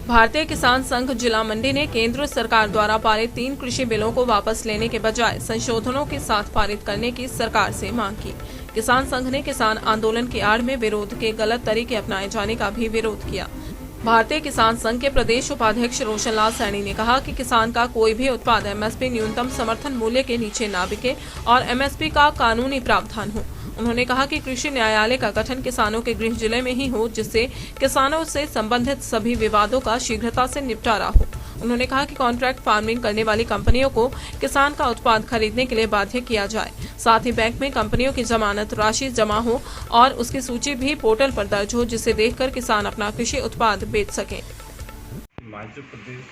भारतीय किसान संघ जिला मंडी ने केंद्र सरकार द्वारा पारित 3 कृषि बिलों को वापस लेने के बजाय संशोधनों के साथ पारित करने की सरकार से मांग की। किसान संघ ने किसान आंदोलन की आड़ में विरोध के गलत तरीके अपनाए जाने का भी विरोध किया। भारतीय किसान संघ के प्रदेश उपाध्यक्ष रोशन लाल सैनी ने कहा कि किसान का कोई भी उत्पाद एमएसपी न्यूनतम समर्थन मूल्य के नीचे न बिके और एमएसपी का कानूनी प्रावधान हो। उन्होंने कहा कि कृषि न्यायालय का गठन किसानों के गृह जिले में ही हो, जिससे किसानों से संबंधित सभी विवादों का शीघ्रता से निपटारा हो। उन्होंने कहा कि कॉन्ट्रैक्ट फार्मिंग करने वाली कंपनियों को किसान का उत्पाद खरीदने के लिए बाध्य किया जाए। साथ ही बैंक में कंपनियों की जमानत राशि जमा हो और उसकी सूची भी पोर्टल पर दर्ज हो, जिसे देखकर किसान अपना कृषि उत्पाद बेच सकें। मध्य प्रदेश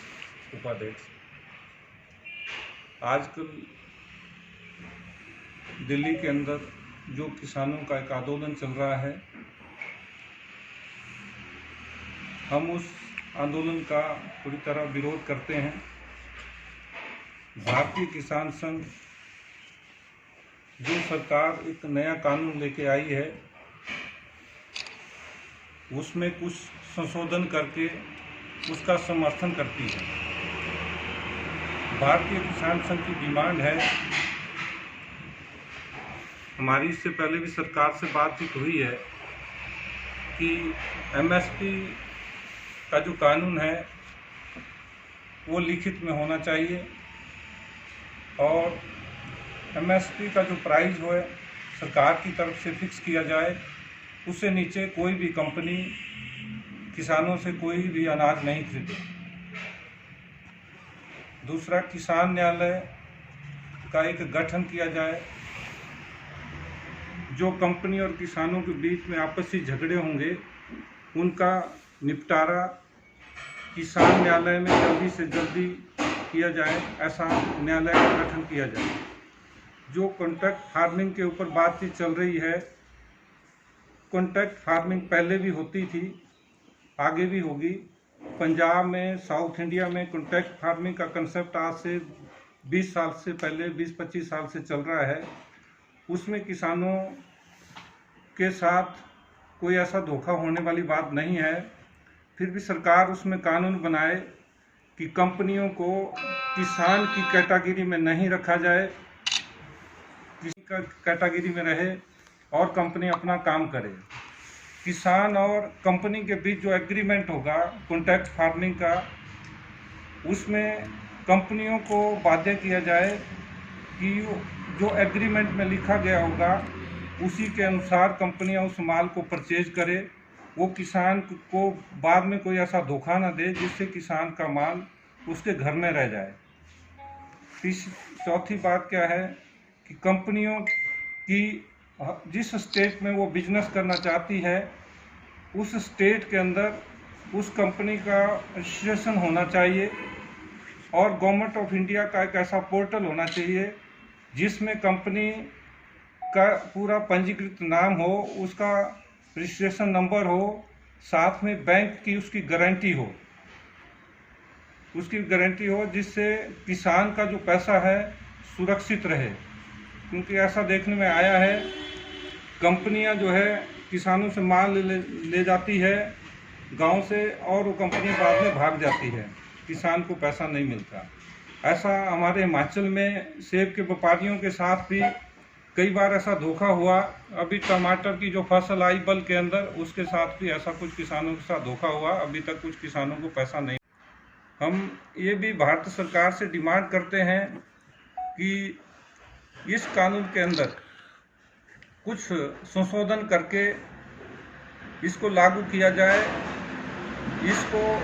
उपाध्यक्ष आजकल दिल्ली के अंदर जो किसानों का एक आंदोलन चल रहा है, हम उस आंदोलन का पूरी तरह विरोध करते हैं। भारतीय किसान संघ जो सरकार एक नया कानून लेके आई है, उसमें कुछ संशोधन करके उसका समर्थन करती है। भारतीय किसान संघ की डिमांड है, हमारी इससे पहले भी सरकार से बातचीत हुई है कि एमएसपी का जो कानून है वो लिखित में होना चाहिए और एमएसपी का जो प्राइस है सरकार की तरफ से फिक्स किया जाए। उससे नीचे कोई भी कंपनी किसानों से कोई भी अनाज नहीं खरीदे। दूसरा, किसान न्यायालय का एक गठन किया जाए। जो कंपनी और किसानों के बीच में आपसी झगड़े होंगे उनका निपटारा किसान न्यायालय में जल्दी से जल्दी किया जाए, ऐसा न्यायालय का गठन किया जाए। जो कॉन्ट्रैक्ट फार्मिंग के ऊपर बातचीत चल रही है, कॉन्ट्रैक्ट फार्मिंग पहले भी होती थी, आगे भी होगी। पंजाब में, साउथ इंडिया में कॉन्ट्रैक्ट फार्मिंग का कंसेप्ट आज से 20 साल से पहले 20-25 साल से चल रहा है। उसमें किसानों के साथ कोई ऐसा धोखा होने वाली बात नहीं है। फिर भी सरकार उसमें कानून बनाए कि कंपनियों को किसान की कैटेगरी में नहीं रखा जाए, किसी का कैटेगरी में रहे और कंपनी अपना काम करे। किसान और कंपनी के बीच जो एग्रीमेंट होगा कॉन्ट्रैक्ट फार्मिंग का, उसमें कंपनियों को बाध्य किया जाए कि जो एग्रीमेंट में लिखा गया होगा उसी के अनुसार कंपनियां उस माल को परचेज करे। वो किसान को बाद में कोई ऐसा धोखा ना दे जिससे किसान का माल उसके घर में रह जाए। चौथी बात क्या है कि कंपनियों की जिस स्टेट में वो बिजनेस करना चाहती है उस स्टेट के अंदर उस कंपनी का रजिस्ट्रेशन होना चाहिए और गवर्नमेंट ऑफ इंडिया का एक ऐसा पोर्टल होना चाहिए जिसमें कंपनी का पूरा पंजीकृत नाम हो, उसका रजिस्ट्रेशन नंबर हो, साथ में बैंक की उसकी गारंटी हो, जिससे किसान का जो पैसा है सुरक्षित रहे। क्योंकि ऐसा देखने में आया है, कंपनियां जो है किसानों से माल ले जाती है गांव से और वो कंपनी बाद में भाग जाती है, किसान को पैसा नहीं मिलता। ऐसा हमारे हिमाचल में सेब के व्यापारियों के साथ भी कई बार ऐसा धोखा हुआ। अभी टमाटर की जो फसल आई बल के अंदर, उसके साथ भी ऐसा कुछ किसानों के साथ धोखा हुआ। अभी तक कुछ किसानों को पैसा नहीं। हम ये भी भारत सरकार से डिमांड करते हैं कि इस कानून के अंदर कुछ संशोधन करके इसको लागू किया जाए। इसको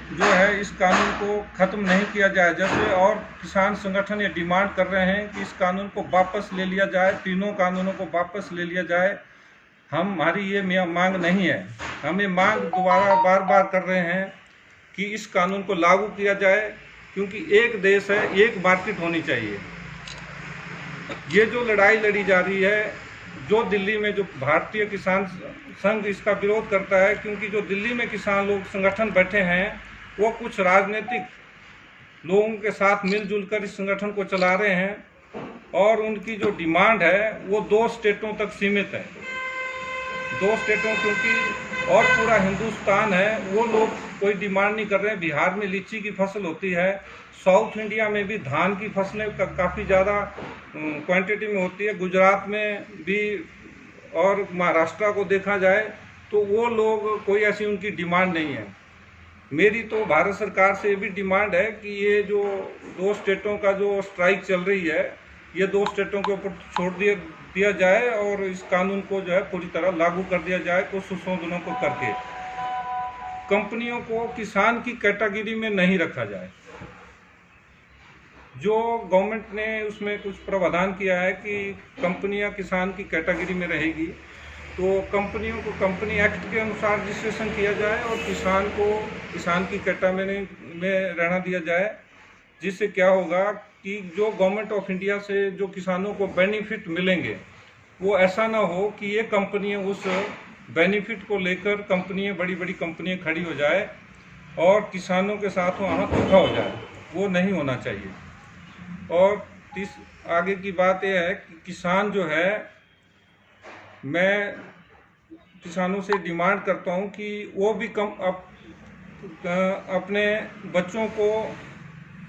जो है इस कानून को ख़त्म नहीं किया जाए। जैसे और किसान संगठन ये डिमांड कर रहे हैं कि इस कानून को वापस ले लिया जाए, तीनों कानूनों को वापस ले लिया जाए। हमारी ये मांग नहीं है, हम ये मांग दोबारा बार बार कर रहे हैं कि इस कानून को लागू किया जाए, क्योंकि एक देश है, एक मार्केट होनी चाहिए। ये जो लड़ाई लड़ी जा रही है, जो दिल्ली में जो भारतीय किसान संघ इसका विरोध करता है, क्योंकि जो दिल्ली में किसान लोग संगठन बैठे हैं वो कुछ राजनीतिक लोगों के साथ मिलजुल कर इस संगठन को चला रहे हैं और उनकी जो डिमांड है वो 2 स्टेटों तक सीमित है। 2 स्टेटों क्योंकि और पूरा हिंदुस्तान है, वो लोग कोई डिमांड नहीं कर रहे हैं। बिहार में लीची की फसल होती है, साउथ इंडिया में भी धान की फसलें काफ़ी ज़्यादा क्वांटिटी में होती है, गुजरात में भी और महाराष्ट्र को देखा जाए तो वो लोग कोई ऐसी उनकी डिमांड नहीं है। मेरी तो भारत सरकार से ये भी डिमांड है कि ये जो 2 स्टेटों का जो स्ट्राइक चल रही है, ये 2 स्टेटों के ऊपर छोड़ दिया जाए और इस कानून को जो है पूरी तरह लागू कर दिया जाए, कुछ संशोधनों को करके कंपनियों को किसान की कैटेगरी में नहीं रखा जाए। जो गवर्नमेंट ने उसमें कुछ प्रावधान किया है कि कंपनियां किसान की कैटेगरी में रहेगी, तो कंपनियों को कंपनी एक्ट के अनुसार रजिस्ट्रेशन किया जाए और किसान को किसान की कैटेगरी में रहना दिया जाए, जिससे क्या होगा कि जो गवर्नमेंट ऑफ इंडिया से जो किसानों को बेनिफिट मिलेंगे वो ऐसा ना हो कि ये कंपनियां उस बेनिफिट को लेकर बड़ी बड़ी कंपनियां खड़ी हो जाए और किसानों के साथ वहाँ धोखा हो जाए, वो नहीं होना चाहिए। और आगे की बात यह है कि किसान जो है, मैं किसानों से डिमांड करता हूँ कि वो भी अपने बच्चों को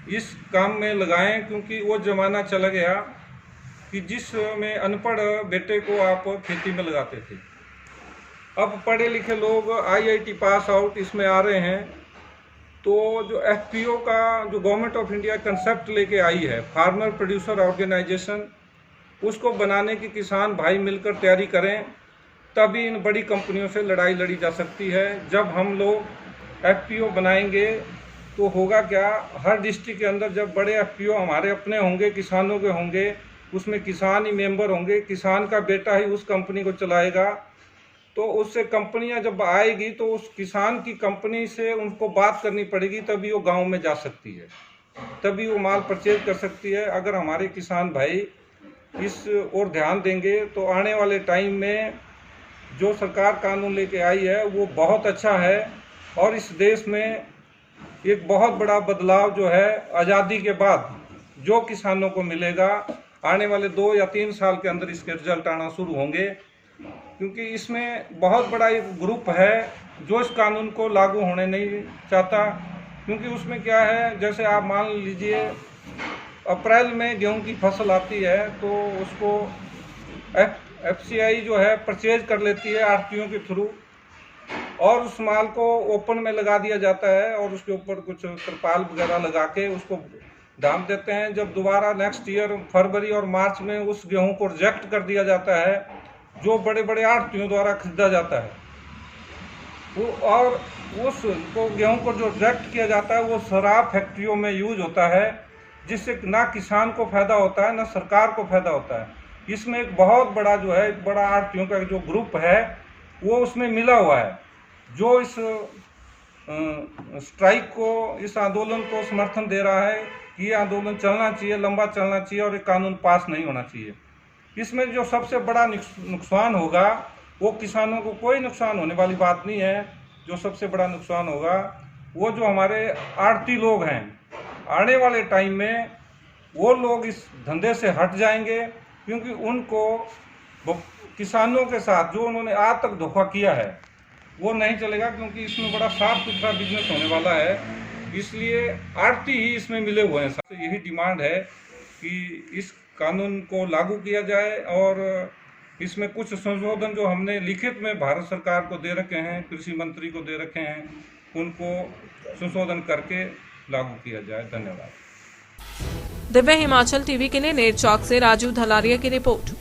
इस काम में लगाएं, क्योंकि वो ज़माना चला गया कि जिसमें अनपढ़ बेटे को आप खेती में लगाते थे। अब पढ़े लिखे लोग IIT पास आउट इसमें आ रहे हैं, तो जो FPO का जो गवर्नमेंट ऑफ इंडिया कंसेप्ट लेके आई है, फार्मर प्रोड्यूसर ऑर्गेनाइजेशन, उसको बनाने की किसान भाई मिलकर तैयारी करें, तभी इन बड़ी कंपनियों से लड़ाई लड़ी जा सकती है। जब हम लोग FPO बनाएंगे तो होगा क्या, हर डिस्ट्रिक्ट के अंदर जब बड़े FPO हमारे अपने होंगे, किसानों के होंगे, उसमें किसान ही मेंबर होंगे, किसान का बेटा ही उस कंपनी को चलाएगा, तो उससे कंपनियां जब आएगी तो उस किसान की कंपनी से उनको बात करनी पड़ेगी, तभी वो गांव में जा सकती है, तभी वो माल परचेज कर सकती है। अगर हमारे किसान भाई इस ओर ध्यान देंगे तो आने वाले टाइम में जो सरकार कानून लेके आई है वो बहुत अच्छा है और इस देश में एक बहुत बड़ा बदलाव जो है आज़ादी के बाद जो किसानों को मिलेगा, आने वाले 2 या 3 साल के अंदर इसके रिजल्ट आना शुरू होंगे, क्योंकि इसमें बहुत बड़ा एक ग्रुप है जो इस कानून को लागू होने नहीं चाहता। क्योंकि उसमें क्या है, जैसे आप मान लीजिए अप्रैल में गेहूं की फसल आती है तो उसको FCI जो है परचेज कर लेती है आढ़तियों के थ्रू, और उस माल को ओपन में लगा दिया जाता है और उसके ऊपर कुछ तरपाल वगैरह लगा के उसको दाम देते हैं। जब दोबारा नेक्स्ट ईयर फरवरी और मार्च में उस गेहूं को रिजेक्ट कर दिया जाता है जो बड़े बड़े आढ़तियों द्वारा खरीदा जाता है, वो और उस गेहूं को जो रिजेक्ट किया जाता है वो शराब फैक्ट्रियों में यूज होता है, जिससे ना किसान को फायदा होता है ना सरकार को फायदा होता है। इसमें एक बहुत बड़ा जो है, एक बड़ा आढ़तियों का जो ग्रुप है वो उसमें मिला हुआ है, जो इस स्ट्राइक को, इस आंदोलन को समर्थन दे रहा है कि ये आंदोलन चलना चाहिए, लंबा चलना चाहिए और ये कानून पास नहीं होना चाहिए। इसमें जो सबसे बड़ा नुकसान होगा वो किसानों को कोई नुकसान होने वाली बात नहीं है। जो सबसे बड़ा नुकसान होगा वो जो हमारे आढ़ती लोग हैं, आने वाले टाइम में वो लोग इस धंधे से हट जाएंगे, क्योंकि उनको किसानों के साथ जो उन्होंने आज तक धोखा किया है वो नहीं चलेगा, क्योंकि इसमें बड़ा साफ सुथरा बिजनेस होने वाला है। इसलिए आढ़ती ही इसमें मिले हुए हैं। सबसे यही डिमांड है कि इस कानून को लागू किया जाए और इसमें कुछ संशोधन जो हमने लिखित में भारत सरकार को दे रखे हैं, कृषि मंत्री को दे रखे हैं, उनको संशोधन करके लागू किया जाए। धन्यवाद। दिव्य हिमाचल टीवी के लिए नेर चौक से राजू धलारिया की रिपोर्ट।